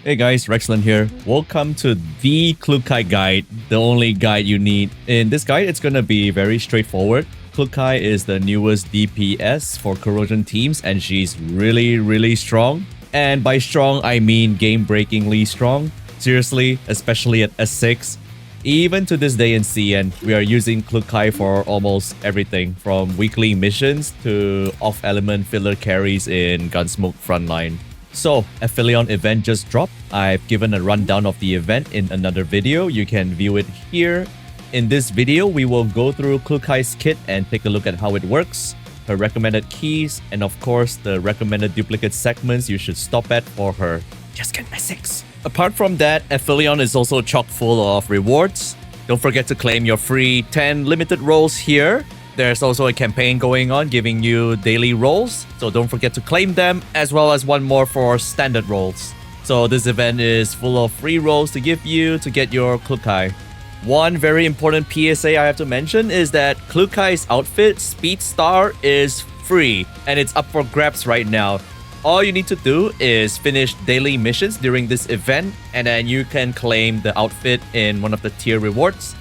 Hey guys, Rexlent here. Welcome to the Klukai guide, the only guide you need. In this guide, it's gonna be very straightforward. Klukai is the newest DPS for corrosion teams and she's really strong. And by strong, I mean game-breakingly strong. Seriously, especially at S6. Even to this day in CN, we are using Klukai for almost everything from weekly missions to off-element filler carries in Gunsmoke Frontline. So, Exilium event just dropped. I've given a rundown of the event in another video. You can view it here. In this video, we will go through Klukai's kit and take a look at how it works, her recommended keys, and of course, the recommended duplicate segments you should stop at for her. Just get basics. Apart from that, Exilium is also chock full of rewards. Don't forget to claim your free 10 limited rolls here. There's also a campaign going on giving you daily rolls, so don't forget to claim them, as well as one more for standard rolls. So this event is full of free rolls to give you to get your Klukai. One very important PSA I have to mention is that Klukai's outfit, Speed Star, is free and it's up for grabs right now. All you need to do is finish daily missions during this event and then you can claim the outfit in one of the tier rewards.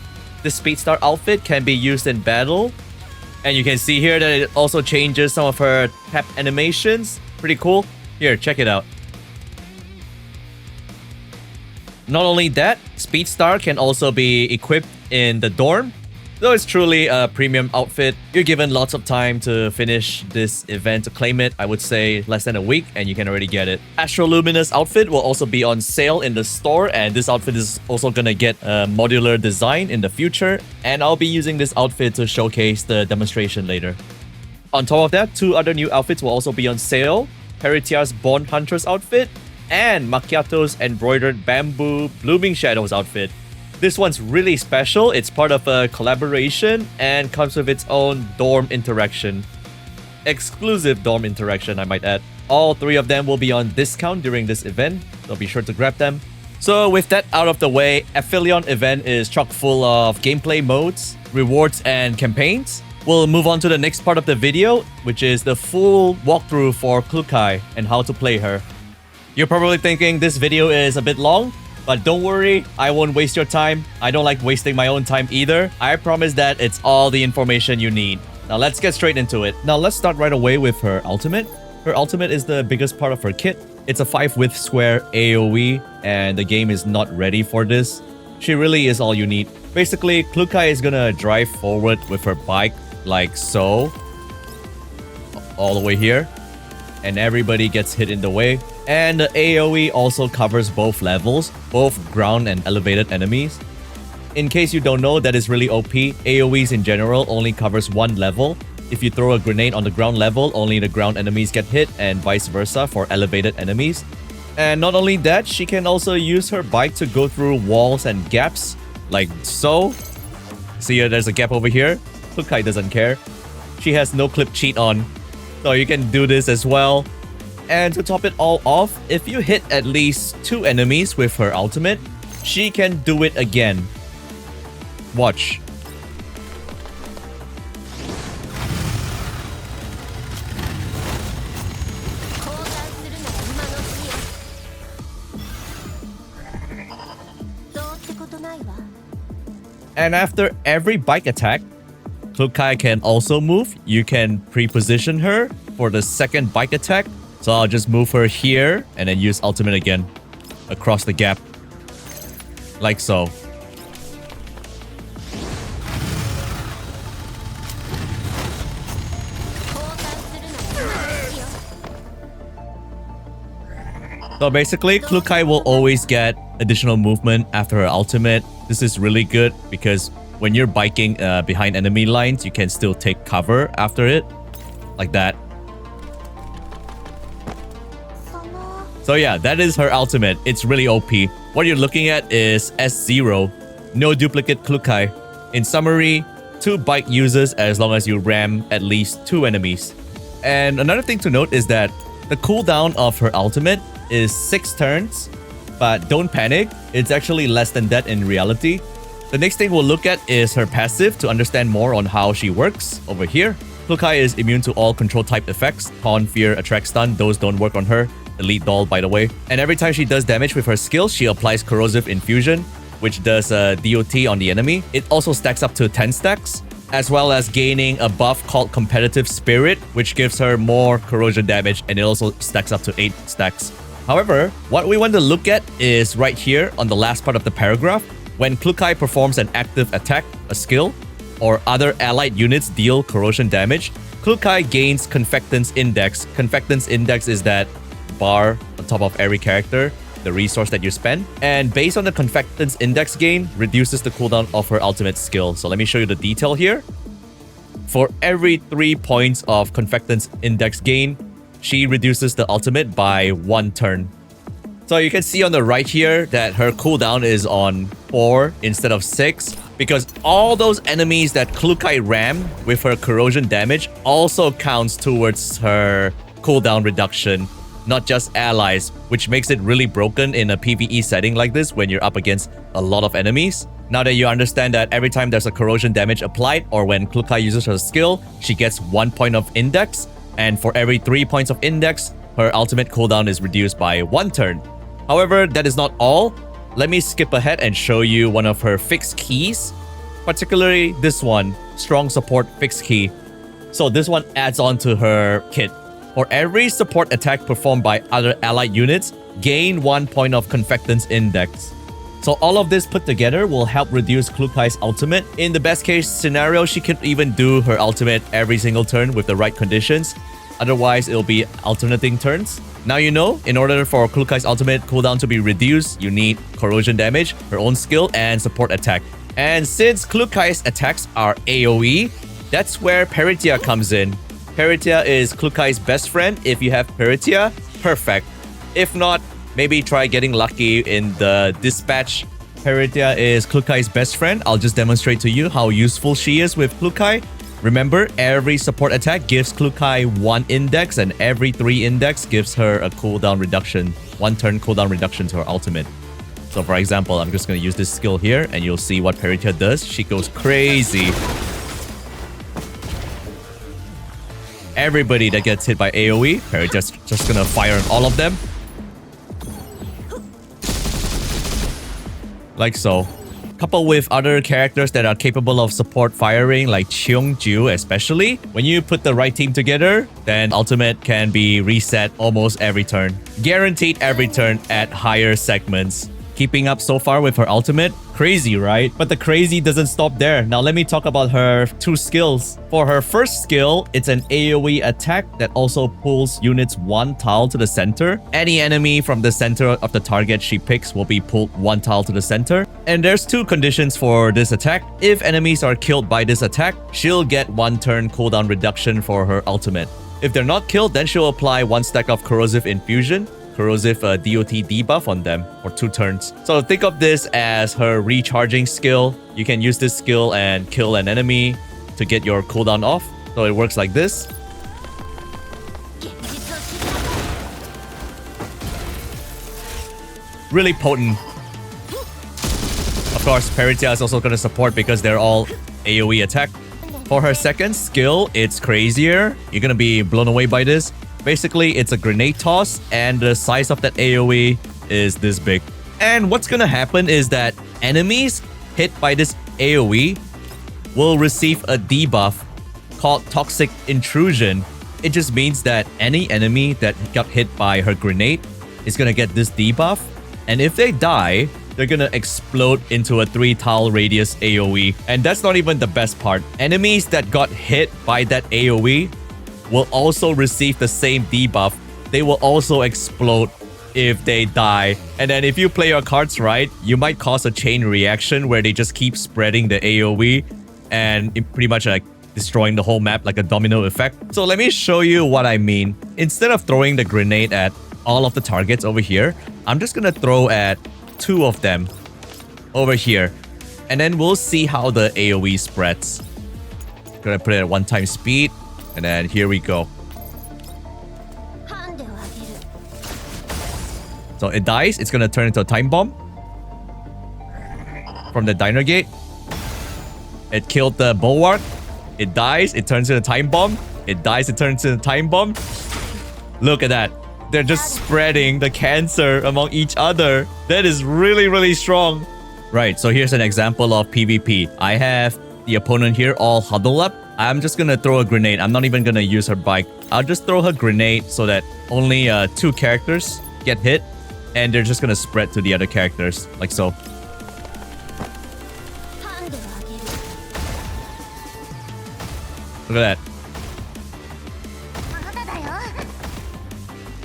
The Speed Star outfit can be used in battle. And you can see here that it also changes some of her tap animations. Pretty cool. Here, check it out. Not only that, Speed Star can also be equipped in the dorm. Though it's truly a premium outfit, you're given lots of time to finish this event to claim it. I would say less than a week and you can already get it. Astroluminous outfit will also be on sale in the store, and this outfit is also gonna get a modular design in the future, and I'll be using this outfit to showcase the demonstration later. On top of that, two other new outfits will also be on sale. Peritia's Bond Hunter's outfit and Macchiato's embroidered bamboo Blooming Shadows outfit. This one's really special. It's part of a collaboration and comes with its own dorm interaction. Exclusive dorm interaction, I might add. All three of them will be on discount during this event, so be sure to grab them. So with that out of the way, Exilium event is chock full of gameplay modes, rewards, and campaigns. We'll move on to the next part of the video, which is the full walkthrough for Klukai and how to play her. You're probably thinking this video is a bit long, but don't worry, I won't waste your time. I don't like wasting my own time either. I promise that it's all the information you need. Now let's get straight into it. Now let's start right away with her ultimate. Her ultimate is the biggest part of her kit. It's a 5-width square AoE, and the game is not ready for this. She really is all you need. Basically, Klukai is gonna drive forward with her bike like so. All the way here. And everybody gets hit in the way. And the AoE also covers both levels, both ground and elevated enemies. In case you don't know, that is really OP. AoEs in general only covers one level. If you throw a grenade on the ground level, only the ground enemies get hit, and vice versa for elevated enemies. And not only that, she can also use her bike to go through walls and gaps, like so. See, there's a gap over here. Klukai doesn't care. She has no clip cheat on, so you can do this as well. And to top it all off, if you hit at least 2 enemies with her ultimate, she can do it again. Watch. And after every bike attack, Klukai can also move. You can pre-position her for the second bike attack. So I'll just move her here and then use ultimate again across the gap. Like so. So basically, Klukai will always get additional movement after her ultimate. This is really good because when you're biking behind enemy lines, you can still take cover after it. Like that. So yeah, that is her ultimate. It's really OP. What you're looking at is S0, no duplicate Klukai. In summary, 2 bike users as long as you ram at least 2 enemies. And another thing to note is that the cooldown of her ultimate is 6 turns, but don't panic, it's actually less than that in reality. The next thing we'll look at is her passive to understand more on how she works over here. Klukai is immune to all control type effects. Taunt, Fear, Attract, Stun, those don't work on her. elite doll, by the way. And every time she does damage with her skill, she applies Corrosive Infusion, which does DOT on the enemy. It also stacks up to 10 stacks, as well as gaining a buff called Competitive Spirit, which gives her more corrosion damage, and it also stacks up to 8 stacks. However, what we want to look at is right here on the last part of the paragraph. When Klukai performs an active attack, a skill, or other allied units deal corrosion damage, Klukai gains Confectance Index. Confectance Index is that bar on top of every character, the resource that you spend. And based on the Confectance Index gain, reduces the cooldown of her ultimate skill. So let me show you the detail here. For every 3 points of Confectance Index gain, she reduces the ultimate by 1 turn. So you can see on the right here that her cooldown is on 4 instead of 6, because all those enemies that Klukai ram with her corrosion damage also counts towards her cooldown reduction, not just allies, which makes it really broken in a PvE setting like this when you're up against a lot of enemies. Now that you understand that every time there's a corrosion damage applied, or when Klukai uses her skill, she gets 1 point of index, and for every 3 points of index, her ultimate cooldown is reduced by 1 turn. However, that is not all. Let me skip ahead and show you one of her fixed keys, particularly this one, Strong Support Fixed Key. So this one adds on to her kit. For every support attack performed by other allied units, gain 1 point of Confectance Index. So all of this put together will help reduce Klukai's ultimate. In the best case scenario, she can even do her ultimate every single turn with the right conditions. Otherwise, it'll be alternating turns. Now you know, in order for Klukai's ultimate cooldown to be reduced, you need corrosion damage, her own skill, and support attack. And since Klukai's attacks are AoE, that's where Peritia comes in. Peritia is Klukai's best friend. If you have Peritia, perfect. If not, maybe try getting lucky in the dispatch. Peritia is Klukai's best friend. I'll just demonstrate to you how useful she is with Klukai. Remember, every support attack gives Klukai 1 index, and every 3 index gives her a cooldown reduction, 1 turn cooldown reduction to her ultimate. So for example, I'm just going to use this skill here, and you'll see what Peritia does. She goes crazy. Everybody that gets hit by AoE, Peritia's just going to fire on all of them. Like so. Coupled with other characters that are capable of support firing, like Cheongju especially. When you put the right team together, then ultimate can be reset almost every turn. Guaranteed every turn at higher segments. Keeping up so far with her ultimate, crazy, right? But the crazy doesn't stop there. Now let me talk about her 2 skills. For her first skill, it's an AoE attack that also pulls units 1 tile to the center. Any enemy from the center of the target she picks will be pulled 1 tile to the center. And there's 2 conditions for this attack. If enemies are killed by this attack, she'll get 1 turn cooldown reduction for her ultimate. If they're not killed, then she'll apply 1 stack of Corrosive Infusion, Corrosive DOT debuff on them for 2 turns. So think of this as her recharging skill. You can use this skill and kill an enemy to get your cooldown off. So it works like this. Really potent. Of course, Peritia is also going to support because they're all AoE attack. For her second skill, it's crazier. You're going to be blown away by this. Basically, it's a grenade toss, and the size of that AoE is this big. And what's gonna happen is that enemies hit by this AoE will receive a debuff called Toxic Intrusion. It just means that any enemy that got hit by her grenade is gonna get this debuff, and if they die, they're gonna explode into a 3 tile radius AoE. And that's not even the best part. Enemies that got hit by that AoE will also receive the same debuff. They will also explode if they die. And then if you play your cards right, you might cause a chain reaction where they just keep spreading the AoE and pretty much like destroying the whole map like a domino effect. So let me show you what I mean. Instead of throwing the grenade at all of the targets over here, I'm just gonna throw at 2 of them over here. And then we'll see how the AoE spreads. Gonna put it at 1 time speed. And then here we go. So it dies. It's going to turn into a time bomb. From the diner gate. It killed the bulwark. It dies. It turns into a time bomb. It dies. It turns into a time bomb. Look at that. They're just spreading the cancer among each other. That is really, really strong. Right, so here's an example of PvP. I have the opponent here all huddled up. I'm just gonna throw a grenade. I'm not even gonna use her bike. I'll just throw her grenade so that only 2 characters get hit. And they're just gonna spread to the other characters, like so. Look at that.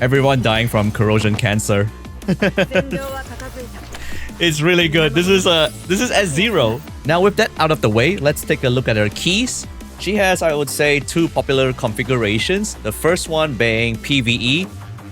Everyone dying from corrosion cancer. It's really good. This is S0. Now with that out of the way, let's take a look at her keys. She has, I would say, 2 popular configurations. The first one being PvE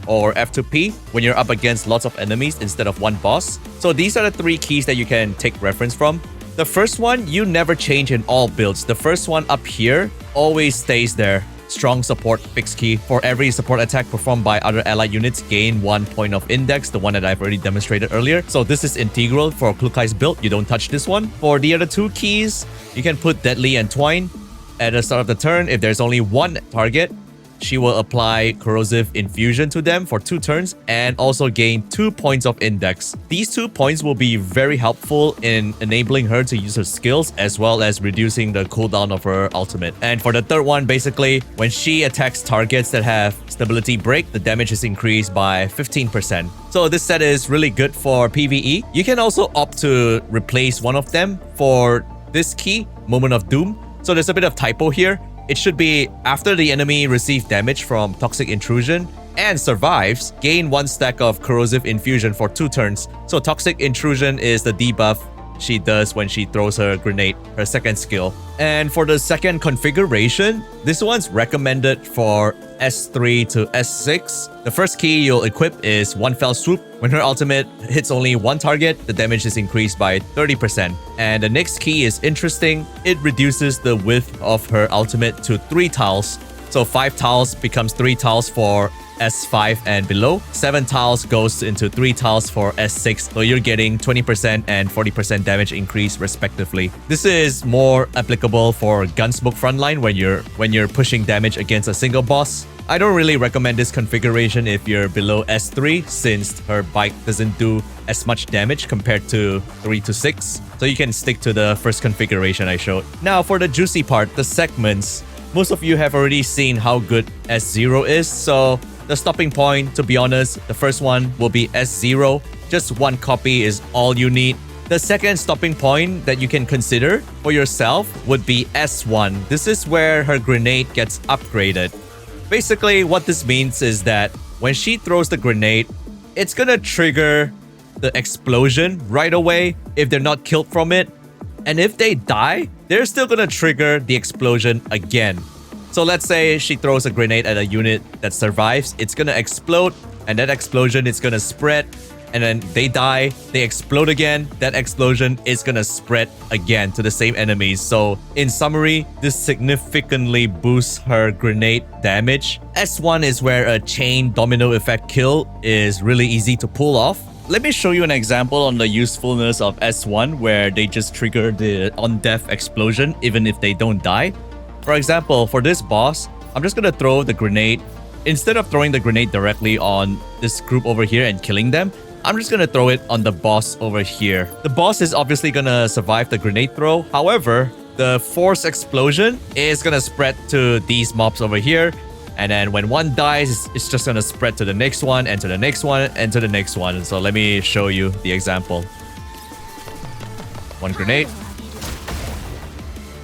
or F2P when you're up against lots of enemies instead of one boss. So these are the 3 keys that you can take reference from. The first one, you never change in all builds. The first one up here always stays there. Strong support fixed key. For every support attack performed by other allied units, gain 1 point of index, the one that I've already demonstrated earlier. So this is integral for Klukai's build. You don't touch this one. For the other 2 keys, you can put Deadly and Twine. At the start of the turn, if there's only one target, she will apply corrosive infusion to them for 2 turns and also gain 2 points of index. These 2 points will be very helpful in enabling her to use her skills as well as reducing the cooldown of her ultimate. And for the third one, basically, when she attacks targets that have stability break, the damage is increased by 15%. So this set is really good for PvE. You can also opt to replace one of them for this key, Moment of Doom. So there's a bit of typo here. It should be after the enemy receives damage from toxic intrusion and survives, gain 1 stack of corrosive infusion for 2 turns. So toxic intrusion is the debuff she does when she throws her grenade, her second skill. And for the second configuration, this one's recommended for S3 to S6. The first key you'll equip is One Fell Swoop. When her ultimate hits only 1 target, the damage is increased by 30%. And the next key is interesting. It reduces the width of her ultimate to 3 tiles. So 5 tiles becomes 3 tiles for S5 and below. 7 tiles goes into 3 tiles for S6. So you're getting 20% and 40% damage increase respectively. This is more applicable for Gunsmoke frontline when you're pushing damage against a single boss. I don't really recommend this configuration if you're below S3 since her bike doesn't do as much damage compared to 3 to 6. So you can stick to the first configuration I showed. Now for the juicy part, the segments. Most of you have already seen how good S0 is, so the stopping point, to be honest, the first one will be S0. Just 1 copy is all you need. The second stopping point that you can consider for yourself would be S1. This is where her grenade gets upgraded. Basically, what this means is that when she throws the grenade, it's gonna trigger the explosion right away if they're not killed from it. And if they die, they're still gonna trigger the explosion again. So let's say she throws a grenade at a unit that survives, it's gonna explode, and that explosion is gonna spread, and then they die, they explode again, that explosion is gonna spread again to the same enemies. So in summary, this significantly boosts her grenade damage. S1 is where a chain domino effect kill is really easy to pull off. Let me show you an example on the usefulness of S1 where they just trigger the on-death explosion even if they don't die. For example, for this boss, I'm just gonna throw the grenade. Instead of throwing the grenade directly on this group over here and killing them, I'm just gonna throw it on the boss over here. The boss is obviously gonna survive the grenade throw. However, the force explosion is gonna spread to these mobs over here. And then when one dies, it's just gonna spread to the next one and to the next one and to the next one. So let me show you the example. 1 grenade.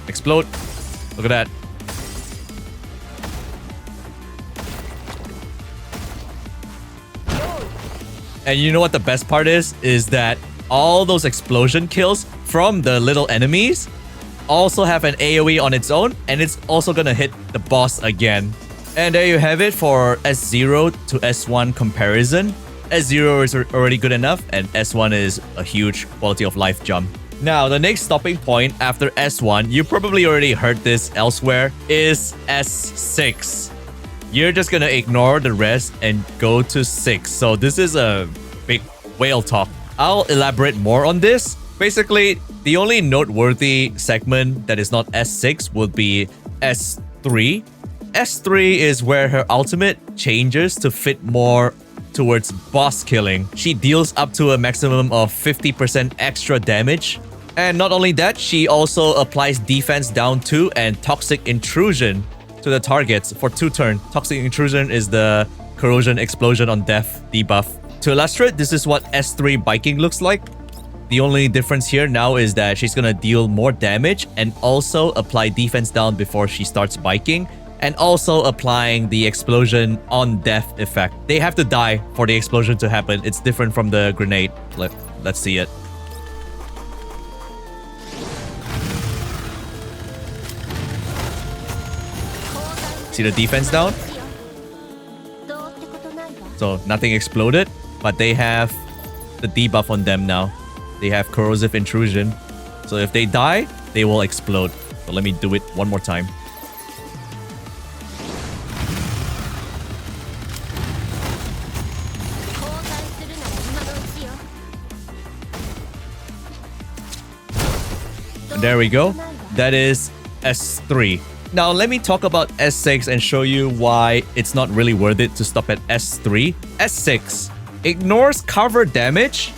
Explode. Look at that. And you know what the best part is? Is that all those explosion kills from the little enemies also have an AoE on its own, and it's also gonna hit the boss again. And there you have it for S0 to S1 comparison. S0 is already good enough, and S1 is a huge quality of life jump. Now, the next stopping point after S1, you probably already heard this elsewhere, is S6. You're just gonna ignore the rest and go to 6. So this is a big whale talk. I'll elaborate more on this. Basically, the only noteworthy segment that is not S6 would be S3. S3 is where her ultimate changes to fit more towards boss killing. She deals up to a maximum of 50% extra damage. And not only that, she also applies defense down 2 and toxic intrusion to the targets for 2 turns. Toxic intrusion is the corrosion explosion on death debuff. To illustrate, this is what S3 biking looks like. The only difference here now is that she's gonna deal more damage and also apply defense down before she starts biking, and also applying the explosion on death effect. They have to die for the explosion to happen. It's different from the grenade. Let's see it. See the defense down? So nothing exploded, but they have the debuff on them now. They have corrosive intrusion. So if they die, they will explode. So let me do it one more time. There we go. That is S3. Now let me talk about S6 and show you why it's not really worth it to stop at S3. S6 ignores cover damage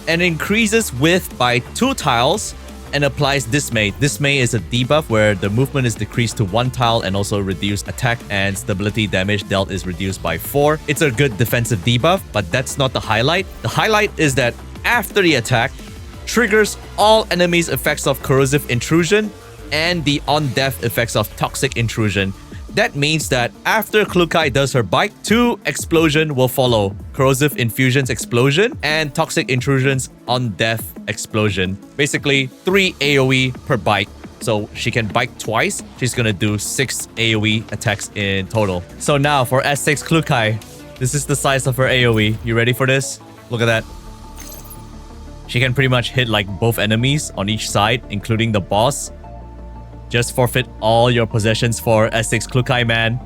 and increases width by 2 tiles and applies Dismay. Dismay is a debuff where the movement is decreased to 1 tile and also reduced attack and stability damage dealt is reduced by 4. It's a good defensive debuff, but that's not the highlight. The highlight is that after the attack, triggers all enemies' effects of corrosive intrusion and the on-death effects of toxic intrusion. That means that after Klukai does her bite, 2 explosion will follow. Corrosive infusions explosion and toxic intrusions on death explosion. Basically 3 AoE per bite. So she can bite twice. She's gonna do 6 AoE attacks in total. So now for S6 Klukai, this is the size of her AoE. You ready for this? Look at that. She can pretty much hit like both enemies on each side, including the boss. Just forfeit all your possessions for S6 Klukai, man.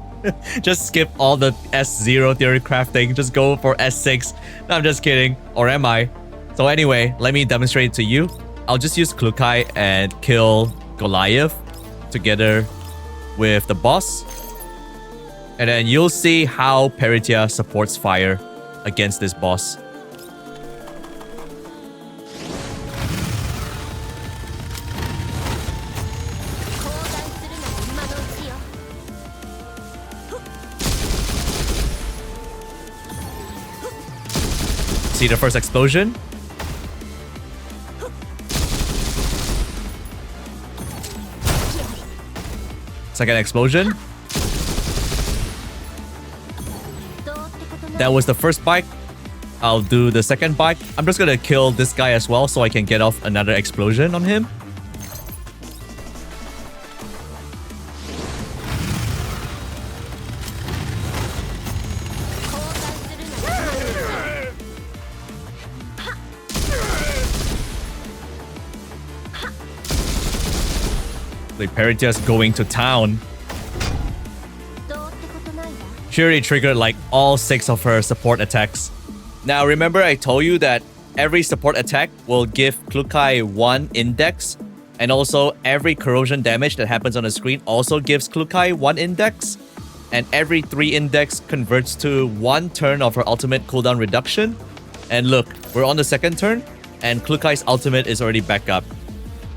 Just skip all the S0 theory crafting. Just go for S6. No, I'm just kidding. Or am I? So anyway, let me demonstrate it to you. I'll just use Klukai and kill Goliath together with the boss. And then you'll see how Peritia supports fire against this boss. See the first explosion? Second explosion. That was the first bite. I'll do the second bite. I'm just gonna kill this guy as well so I can get off another explosion on him. The Peritia's going to town. She already triggered like all 6 of her support attacks. Now remember I told you that every support attack will give Klukai 1 index, and also every corrosion damage that happens on the screen also gives Klukai 1 index, and every 3 index converts to 1 turn of her ultimate cooldown reduction. And look, we're on the 2nd turn and Klukai's ultimate is already back up.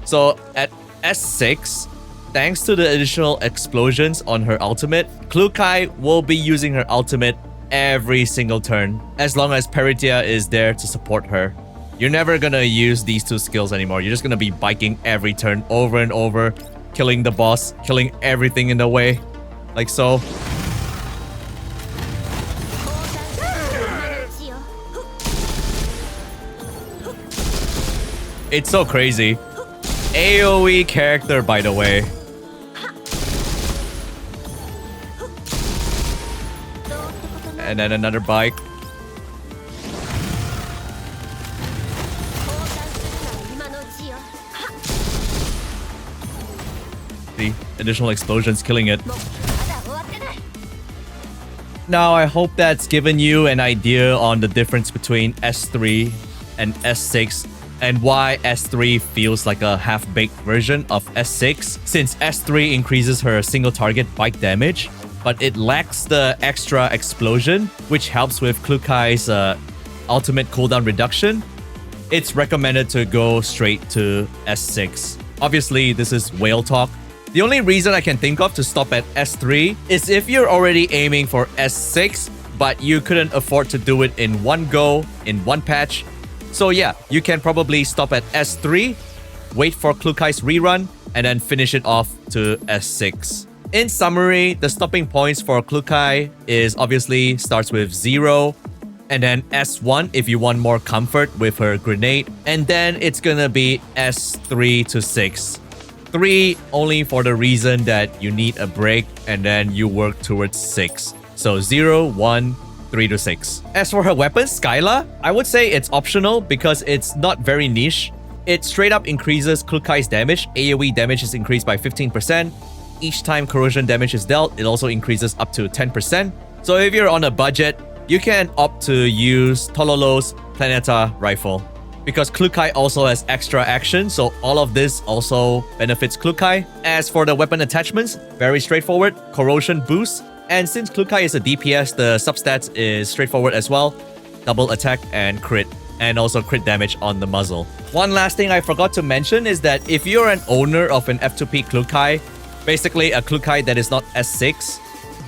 So at S6, thanks to the additional explosions on her ultimate, Klukai will be using her ultimate every single turn, as long as Peritia is there to support her. You're never gonna use these 2 skills anymore. You're just gonna be biking every turn over and over, killing the boss, killing everything in the way, like so. It's so crazy. AoE character, by the way. And then another bike. The additional explosions killing it. Now, I hope that's given you an idea on the difference between S3 and S6 and why S3 feels like a half-baked version of S6, since S3 increases her single target bike damage but it lacks the extra explosion, which helps with Klukai's ultimate cooldown reduction. It's recommended to go straight to S6. Obviously, this is whale talk. The only reason I can think of to stop at S3 is if you're already aiming for S6, but you couldn't afford to do it in one go, in one patch. So yeah, you can probably stop at S3, wait for Klukai's rerun, and then finish it off to S6. In summary, the stopping points for Klukai is obviously starts with 0, and then S1 if you want more comfort with her grenade, and then it's gonna be S3 to 6. 3 only for the reason that you need a break, and then you work towards 6. So 0, 1, 3 to 6. As for her weapon, Skyla, I would say it's optional because it's not very niche. It straight up increases Klukai's damage. AoE damage is increased by 15%. Each time corrosion damage is dealt, it also increases up to 10%. So if you're on a budget, you can opt to use Tololo's Planeta rifle. Because Klukai also has extra action, so all of this also benefits Klukai. As for the weapon attachments, very straightforward, corrosion boost. And since Klukai is a DPS, the substats is straightforward as well. Double attack and crit, and also crit damage on the muzzle. One last thing I forgot to mention is that if you're an owner of an F2P Klukai, basically a Klukai that is not S6,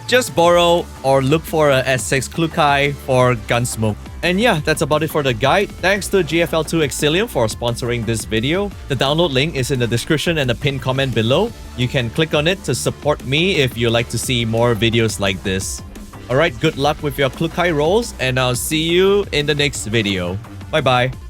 just borrow or look for a S6 Klukai for Gunsmoke. And yeah, that's about it for the guide. Thanks to GFL2 Exilium for sponsoring this video. The download link is in the description and the pinned comment below. You can click on it to support me if you like to see more videos like this. Alright, good luck with your Klukai rolls, and I'll see you in the next video. Bye bye.